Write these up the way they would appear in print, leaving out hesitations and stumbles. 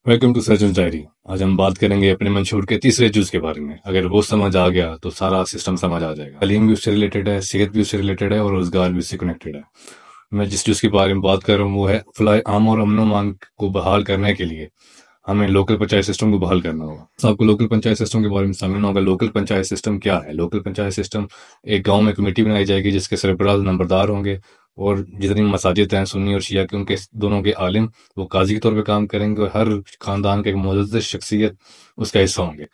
Welcome to surgeon diary. आज हम बात करेंगे अपने मंशूर के तीसरे जूज के बारे में। अगर वो समझ आ गया तो सारा सिस्टम समझ आ जाएगा। तालीम भी उससे रिलेटेड है, सेहत भी उससे रिलेटेड है और रोजगार भी उससे कनेक्टेड है। मैं जिस जूस के बारे में बात कर रहा हूँ वो है फलाह आम और अमनो मान को बहाल करने के लिए हमें लोकल पंचायत सिस्टम को बहाल करना होगा। तो आपको लोकल पंचायत सिस्टम के बारे में समझना होगा। लोकल पंचायत सिस्टम क्या है? लोकल पंचायत सिस्टम एक गांव में कमेटी बनाई जाएगी जिसके सरबराह नंबरदार होंगे और जितनी मसाजिद हैं सुन्नी और शिया के उनके दोनों के आलिम वो काजी के तौर पे काम करेंगे और हर खानदान के एक मुअज़्ज़ज़ शख्सियत उसका हिस्सा होंगे।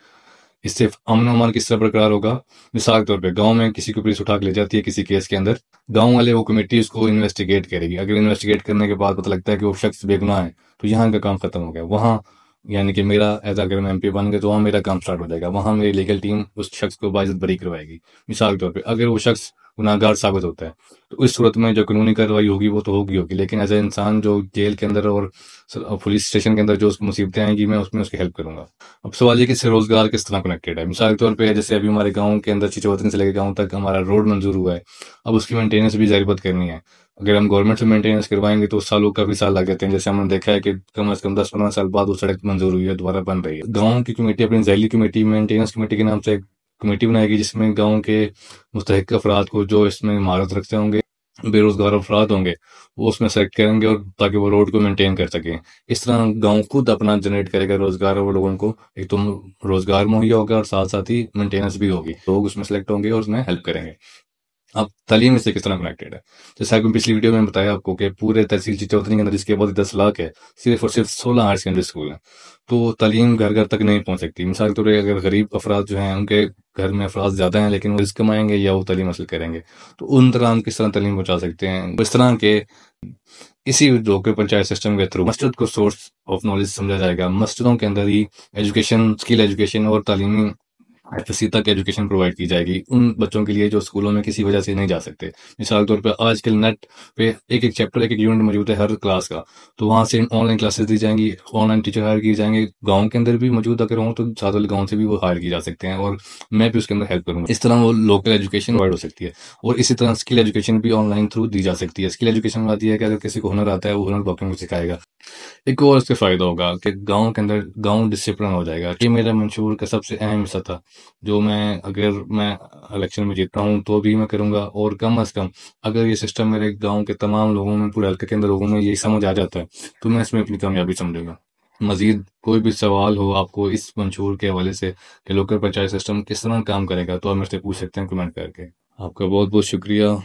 इससे अमन और अमान किस तरह बरकरार होगा? मिसाल के तौर पे गांव में किसी को पुलिस उठा के ले जाती है किसी केस के अंदर, गांव वाले वो कमेटी उसको इन्वेस्टिगेट करेगी। अगर इन्वेस्टिगेट करने के बाद पता लगता है कि वो शख्स बेगुनाह है तो यहाँ का काम खत्म हो गया। वहाँ यानी कि मेरा एज अगर मैं एमपी बन गया तो वहाँ मेरा काम स्टार्ट हो जाएगा। वहाँ मेरी लीगल टीम उस शख्स को बाइज्जत बरी करवाएगी। मिसाल के तौर पे अगर वो शख्स गुनाहगार साबित होता है तो इस सूरत में जो कानूनी कार्रवाई होगी वो तो होगी, लेकिन एज ए इंसान जो जेल के अंदर और पुलिस स्टेशन के अंदर जो उसको मुसीबतें आएंगी मैं उसमें उसकी हेल्प करूंगा। अब सवाल ये कि इससे रोजगार किस तरह कनेक्टेड है। मिसाल के तौर पे जैसे अभी हमारे गांव के अंदर चिचोतन से लेकर गांव तक हमारा रोड मंजूर हुआ है, अब उसकी मेंटेनेंस भी जारी करनी है। अगर हम गवर्नमेंट से मेंटेनेंस करवाएंगे तो सालों काफी साल लग जाते हैं। जैसे हमने देखा है कि कम से कम 10-15 साल बाद वो सड़क मंजूर हुई है, दोबारा बन रही है। गाँव की कमेटी अपनी जैली कमेटी मेंटेनेंस कमेटी के नाम से कमेटी बनाएगी जिसमें गाँव के मुस्तहिक अफराद को जो इसमें महारत रखते होंगे, बेरोजगार अफराद होंगे, वो उसमें सेलेक्ट करेंगे और ताकि वो रोड को मेंटेन कर सकें। इस तरह गांव खुद अपना जनरेट करेगा रोजगार और लोगों को एक तो रोजगार मुहैया होगा और साथ साथ ही मेंटेनेंस भी होगी। लोग उसमें सेलेक्ट होंगे और उसमें हेल्प करेंगे। अब तालीम इससे किस तरह कनेक्टेड है? जैसे आपको पिछली वीडियो में बताया आपको कि पूरे तहसील चिचौतनी के अंदर जिसकी आबादी 10 लाख है, सिर्फ और सिर्फ 16 हायर सेकेंडरी स्कूल हैं। तो तालीम घर घर तक नहीं पहुंच सकती। मिसाल के तौर पर अगर गरीब अफराद जो हैं उनके घर में अफराद ज्यादा हैं लेकिन वो रिस्क कमाएंगे या वो तालीम हासिल करेंगे, तो उन तरह हम किस तरह तालीम पहुंचा सकते हैं? इस तरह के इसी लोकल पंचायत सिस्टम के थ्रू मस्जिद को सोर्स ऑफ नॉलेज समझा जाएगा। मस्जिदों के अंदर ही एजुकेशन, स्किल एजुकेशन और तालीमी एफएससी तक एजुकेशन प्रोवाइड की जाएगी उन बच्चों के लिए जो स्कूलों में किसी वजह से नहीं जा सकते। मिसाल के तौर पे आजकल नेट पे एक एक चैप्टर, एक एक यूनिट मौजूद है हर क्लास का, तो वहाँ से ऑनलाइन क्लासेस दी जाएंगी, ऑनलाइन टीचर हायर किए जाएंगे। गांव के अंदर भी मौजूद अगर हों तो साथ वाले गाँव से भी वो हायर किए जा सकते हैं और मैं भी उसके अंदर हेल्प करूंगा। इस तरह वो लोकल एजुकेशन प्रोवाइड हो सकती है और इसी तरह स्किल एजुकेशन भी ऑनलाइन थ्रू दी जा सकती है। स्किल एजुकेशन बात यह है कि अगर किसी को हुनर आता है वो हुनर बाकियों को सिखाएगा। एक और इससे फायदा होगा कि गांव के अंदर गांव डिसिप्लिन हो जाएगा। ये मेरा मंशूर का सबसे अहम हिस्सा था जो मैं अगर मैं इलेक्शन में जीतता हूँ तो भी मैं करूंगा। और कम से कम अगर ये सिस्टम मेरे गांव के तमाम लोगों में, पूरे हल्के के अंदर लोगों में ये समझ आ जाता है तो मैं इसमें अपनी कामयाबी समझूंगा। मजीद कोई भी सवाल हो आपको इस मंशूर के हवाले से कि लोकल पंचायत सिस्टम किस तरह काम करेगा तो आप मेरे से पूछ सकते हैं कमेंट करके। आपका बहुत बहुत शुक्रिया।